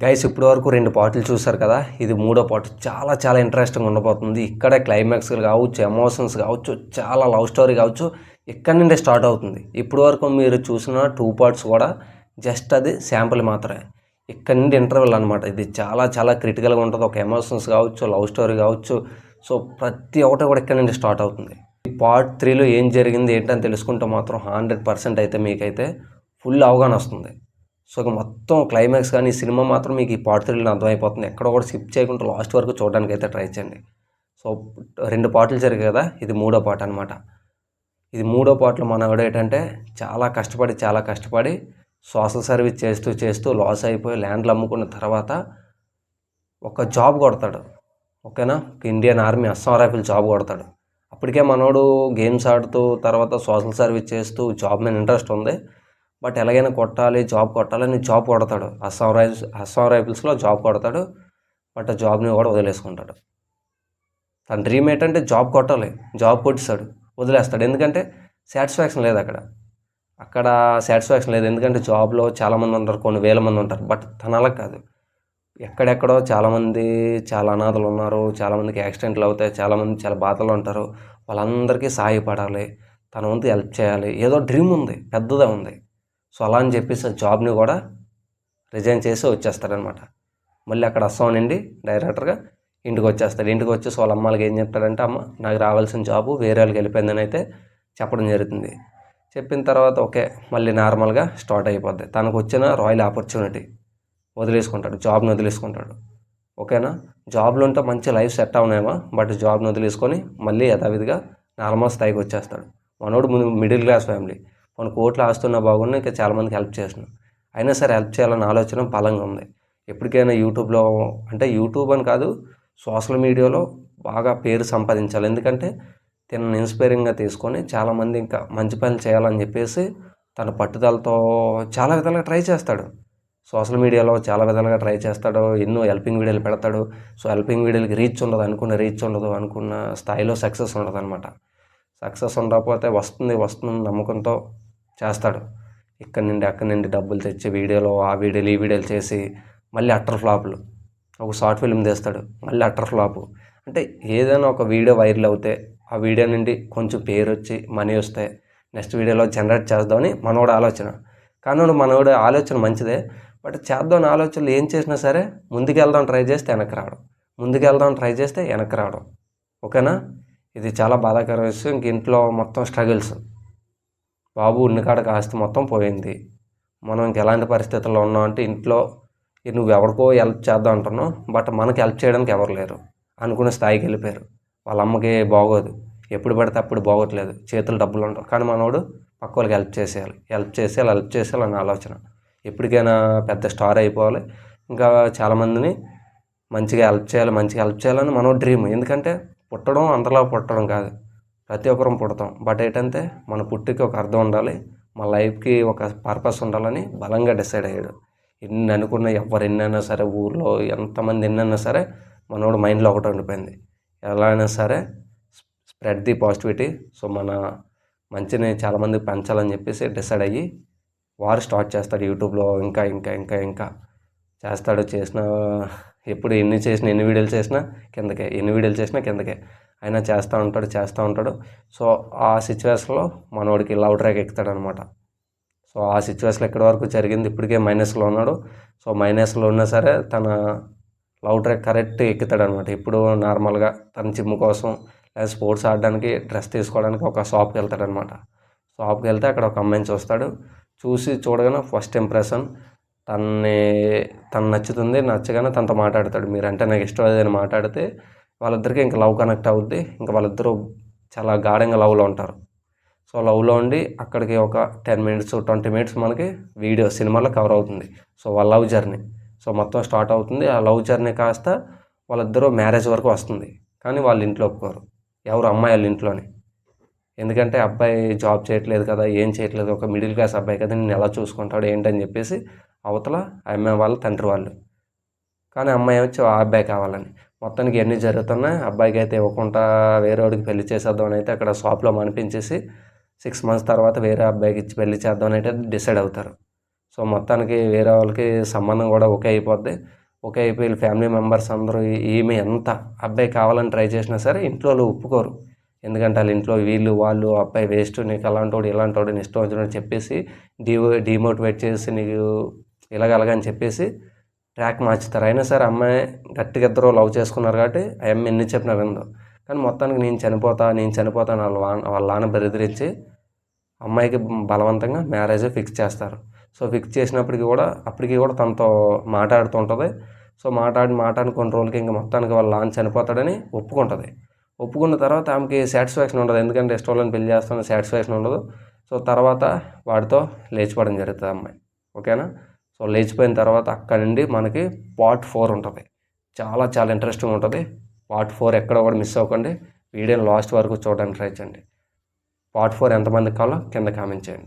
Guys ఇప్పటి వరకు 2 పార్టులు చూసారు కదా. ఇది మూడో పార్ట్. చాలా చాలా ఇంట్రెస్టింగ్ ఉండబోతుంది. ఇక్కడే క్లైమాక్స్ కావచ్చు, ఎమోషన్స్ కావచ్చు, చాలా లవ్ స్టోరీ కావచ్చు, ఇక్కడి నుండే స్టార్ట్ అవుతుంది. ఇప్పటి వరకు మీరు చూసిన 2 పార్ట్స్ కూడా జస్ట్ అది శాంపుల్ మాత్రమే. ఇక్కడ నుండి ఇంటర్వెల్ అనమాట. ఇది చాలా చాలా క్రిటికల్గా ఉంటుంది. ఒక ఎమోషన్స్ కావచ్చు, లవ్ స్టోరీ కావచ్చు, సో ప్రతి ఒక్కటి కూడా ఇక్కడ నుండి స్టార్ట్ అవుతుంది. ఈ పార్ట్ 3లో ఏం జరిగింది ఏంటని తెలుసుకుంటే మాత్రం 100% అయితే మీకైతే ఫుల్ అవగాహన వస్తుంది. సో ఇక మొత్తం క్లైమాక్స్ కానీ ఈ సినిమా మాత్రం మీకు ఈ పార్ట్ 3లో అర్థమైపోతుంది. ఎక్కడ కూడా స్కిప్ చేయకుండా లాస్ట్ వరకు చూడడానికి అయితే ట్రై చేయండి. సో 2 పార్ట్లు జరిగాయి కదా, ఇది మూడో పార్ట్ అనమాట. ఇది మూడో పార్ట్లో మనవాడు ఏంటంటే చాలా కష్టపడి సోషల్ సర్వీస్ చేస్తూ చేస్తూ లాస్ అయిపోయి ల్యాండ్లు అమ్ముకున్న తర్వాత ఒక జాబ్ కొడతాడు. ఓకేనా, Indian army Assam rifle job కొడతాడు. అప్పటికే మనోడు గేమ్స్ ఆడుతూ తర్వాత సోషల్ సర్వీస్ చేస్తూ జాబ్ మీద ఇంట్రెస్ట్ ఉంది. బట్ ఎలాగైనా జాబ్ కొట్టాలని జాబ్ కొడతాడు. అస్సాం రైఫిల్స్లో జాబ్ కొడతాడు. బట్ ఆ జాబ్ని కూడా వదిలేసుకుంటాడు. తన డ్రీమ్ ఏంటంటే జాబ్ కొట్టాలి. జాబ్ కొట్టిస్తాడు, వదిలేస్తాడు. ఎందుకంటే సాటిస్ఫాక్షన్ లేదు అక్కడ సాటిస్ఫాక్షన్ లేదు. ఎందుకంటే జాబ్లో చాలామంది ఉంటారు, కొన్ని వేల మంది ఉంటారు. బట్ తన అలా కాదు. ఎక్కడెక్కడో చాలామంది చాలా అనాథలు ఉన్నారు, చాలామందికి యాక్సిడెంట్లు అవుతాయి, చాలామంది చాలా బాధలు ఉంటారు. వాళ్ళందరికీ సహాయపడాలి, తన వంతు హెల్ప్ చేయాలి, ఏదో డ్రీమ్ ఉంది, పెద్దదే ఉంది. సో అలా అని చెప్పేసి ఆ జాబ్ని కూడా రిజైన్ చేసి వచ్చేస్తాడనమాట. మళ్ళీ అక్కడ అస్సాం నుండి డైరెక్టర్గా ఇంటికి వచ్చేస్తాడు. ఇంటికి వచ్చేసి వాళ్ళ అమ్మాలకి ఏం చెప్తాడంటే, అమ్మ నాకు రావాల్సిన జాబు వేరే వాళ్ళకి వెళ్ళిపోయిందని అయితే చెప్పడం జరుగుతుంది. చెప్పిన తర్వాత ఓకే, మళ్ళీ నార్మల్గా స్టార్ట్ అయిపోద్ది. తనకు వచ్చిన రాయల్ ఆపర్చునిటీ వదిలేసుకుంటాడు, జాబ్ని వదిలేసుకుంటాడు. ఓకేనా, జాబ్లో ఉంటే మంచి లైఫ్ సెట్ అవునేమో, బట్ జాబ్ని వదిలేసుకొని మళ్ళీ యథావిధిగా నార్మల్ స్థాయికి వచ్చేస్తాడు. మనోడు ముందు మిడిల్ క్లాస్ ఫ్యామిలీ, మన కోట్లు ఆస్తున్నా బాగున్నా ఇంకా చాలామందికి హెల్ప్ చేస్తున్నాం. అయినా సరే హెల్ప్ చేయాలన్న ఆలోచన బలంగా ఉంది. ఎప్పటికైనా యూట్యూబ్లో, అంటే యూట్యూబ్ అని కాదు, సోషల్ మీడియాలో బాగా పేరు సంపాదించాలి. ఎందుకంటే తనని ఇన్స్పైరింగ్గా తీసుకొని చాలామంది ఇంకా మంచి పనులు చేయాలని చెప్పేసి తన పట్టుదలతో చాలా విధాలుగా ట్రై చేస్తాడు. సోషల్ మీడియాలో చాలా విధాలుగా ట్రై చేస్తాడు. ఎన్నో హెల్పింగ్ వీడియోలు పెడతాడు. సో హెల్పింగ్ వీడియోలకి రీచ్ ఉండదు, అనుకున్న స్థాయిలో సక్సెస్ ఉండదు అనమాట. సక్సెస్ ఉండకపోతే వస్తుంది నమ్మకంతో చేస్తాడు. అక్కడి నుండి డబ్బులు తెచ్చి ఆ వీడియోలు ఈ వీడియోలు చేసి మళ్ళీ అట్టర్ ఫ్లాపులు. ఒక షార్ట్ ఫిల్మ్ తీస్తాడు, మళ్ళీ అట్టర్ ఫ్లాపు. అంటే ఏదైనా ఒక వీడియో వైరల్ అవుతే ఆ వీడియో నుండి కొంచెం పేరు వచ్చి మనీ వస్తే నెక్స్ట్ వీడియోలో జనరేట్ చేద్దామని మనోడు ఆలోచన. కానీ మనోడు ఆలోచన మంచిదే, బట్ చేద్దామని ఆలోచనలు ఏం చేసినా సరే ముందుకెళ్దాం ట్రై చేస్తే వెనక్కి రావడం. ఓకేనా, ఇది చాలా బాధాకర విషయం. ఇంక ఇంట్లో మొత్తం స్ట్రగుల్స్. బాబు ఉన్నకాడ ఆస్తి మొత్తం పోయింది. మనం ఇంక ఎలాంటి పరిస్థితుల్లో ఉన్నాం అంటే, ఇంట్లో నువ్వు ఎవరికో హెల్ప్ చేద్దాం అంటున్నావు, బట్ మనకి హెల్ప్ చేయడానికి ఎవరు లేరు అనుకునే స్థాయికి వెళ్ళిపోయారు. వాళ్ళ అమ్మకి బాగోదు, ఎప్పుడు పడితే అప్పుడు బాగోట్లేదు, చేతులు డబ్బులు ఉండవు. కానీ మనోడు పక్క వాళ్ళకి హెల్ప్ చేసేయాలి అనే ఆలోచన. ఎప్పటికైనా పెద్ద స్టార్ అయిపోవాలి, ఇంకా చాలామందిని మంచిగా హెల్ప్ చేయాలని మనో డ్రీమ్. ఎందుకంటే పుట్టడం అందరిలా పుట్టడం కాదు, ప్రతి ఒక్కరం పుడతాం. బట్ ఏంటంటే మన పుట్టికి ఒక అర్థం ఉండాలి, మన లైఫ్కి ఒక పర్పస్ ఉండాలని బలంగా డిసైడ్ అయ్యాడు. ఎన్నైనా సరే, ఊర్లో ఎంతమంది ఎన్నైనా సరే మనోడు మైండ్లో ఒకటి ఉండిపోయింది, ఎలా అయినా సరే స్ప్రెడ్ ది పాజిటివిటీ. సో మన మంచిని చాలామందికి పెంచాలని చెప్పేసి డిసైడ్ అయ్యి వారు స్టార్ట్ చేస్తాడు. యూట్యూబ్లో ఇంకా చేస్తాడు. ఎప్పుడు ఎన్ని వీడియోలు చేసినా కిందకే అయినా చేస్తూ ఉంటాడు. సో ఆ సిచ్యువేషన్లో మనోడికి లవ్ ట్రాక్ ఎక్కుతాడనమాట. సో ఆ సిచ్యువేషన్ ఎక్కడి వరకు జరిగింది, ఇప్పటికే మైనస్లో ఉన్నాడు. సో మైనస్లో ఉన్నా సరే తన లవ్ ట్రాక్ కరెక్ట్ ఎక్కుతాడనమాట. ఇప్పుడు నార్మల్గా తన జిమ్ కోసం లేదా స్పోర్ట్స్ ఆడడానికి డ్రెస్ తీసుకోవడానికి ఒక షాప్కి వెళ్తాడనమాట. షాప్కి వెళ్తే అక్కడ ఒక అమ్మాయిని చూడగానే ఫస్ట్ ఇంప్రెషన్ తను నచ్చగానే తనతో మాట్లాడతాడు. మీరంటే నాకు ఇష్టం అని మాట్లాడితే వాళ్ళిద్దరికీ ఇంకా లవ్ కనెక్ట్ అవుద్ది. ఇంకా వాళ్ళిద్దరూ చాలా గాఢంగా లవ్లో ఉంటారు. సో లవ్లో ఉండి అక్కడికి ఒక 10 minutes 20 minutes మనకి వీడియో సినిమాలో కవర్ అవుతుంది. సో వాళ్ళ లవ్ జర్నీ మొత్తం స్టార్ట్ అవుతుంది. ఆ లవ్ జర్నీ కాస్త వాళ్ళిద్దరూ మ్యారేజ్ వరకు వస్తుంది. కానీ వాళ్ళ ఇంట్లో ఒప్పుకోరు, ఎవరు అమ్మాయి వాళ్ళ ఇంట్లోనే. ఎందుకంటే అబ్బాయి జాబ్ చేయట్లేదు కదా, ఏం చేయట్లేదు, ఒక మిడిల్ క్లాస్ అబ్బాయి కదా, నేను ఎలా చూసుకుంటాడు ఏంటని చెప్పేసి అవతల అమ్మాయి వాళ్ళ తండ్రి వాళ్ళు. కానీ అమ్మాయి వచ్చి ఆ అబ్బాయి కావాలని. మొత్తానికి ఎన్ని జరుగుతున్నాయి, అబ్బాయికి అయితే ఇవ్వకుండా వేరే వాడికి పెళ్లి చేసేద్దామని అయితే అక్కడ షాప్లో మనిపించేసి 6 months తర్వాత వేరే అబ్బాయికి ఇచ్చి పెళ్లి చేద్దామని అయితే డిసైడ్ అవుతారు. సో మొత్తానికి వేరే వాళ్ళకి సంబంధం కూడా ఒకే అయిపోద్ది. ఒకే అయిపోయి ఫ్యామిలీ మెంబర్స్ అందరూ ఈమె ఎంత అబ్బాయి కావాలని ట్రై చేసినా సరే ఇంట్లో వాళ్ళు ఒప్పుకోరు. ఎందుకంటే వాళ్ళ ఇంట్లో వీళ్ళు వాళ్ళు అబ్బాయి వేస్ట్, నీకు అలాంటోడు ఇలాంటోడు నీ ఇష్టం వచ్చినట్టు చెప్పేసి డిమోటివేట్ చేసి నీకు ఇలాగలగని చెప్పేసి ట్రాక్ మార్చుతారు. అయినా సరే అమ్మాయి గట్టిగా ఇద్దరు లవ్ చేసుకున్నారు కాబట్టి ఆ అమ్మాయి ఎన్ని చెప్పినా విందు. కానీ మొత్తానికి నేను చనిపోతాను వాళ్ళ నాన్న బెదిరించి అమ్మాయికి బలవంతంగా మ్యారేజ్ ఫిక్స్ చేస్తారు. సో ఫిక్స్ చేసినప్పటికీ కూడా అప్పటికి కూడా తనతో మాట్లాడుతుంటుంది. సో మాట్లాడిన కొన్ని రోజులకి ఇంకా మొత్తానికి వాళ్ళ నాన్న చనిపోతాడని ఒప్పుకుంటుంది. ఒప్పుకున్న తర్వాత ఆమెకి సాటిస్ఫాక్షన్ ఉండదు. ఎందుకంటే ఇష్టం వాళ్ళని పెళ్లి చేస్తున్న సాటిస్ఫాక్షన్ ఉండదు. సో తర్వాత వాడితో లేచిపోవడం జరుగుతుంది అమ్మాయి. ఓకేనా. సో లేచిపోయిన తర్వాత అక్కడ నుండి మనకి పార్ట్ 4 ఉంటుంది. చాలా చాలా ఇంట్రెస్టింగ్ ఉంటుంది. పార్ట్ 4 ఎక్కడ కూడా మిస్ అవ్వకండి. వీడియోని లాస్ట్ వరకు చూడడానికి ట్రై చేయండి. పార్ట్ 4 ఎంతమందికి కావాలో కింద కామెంట్ చేయండి.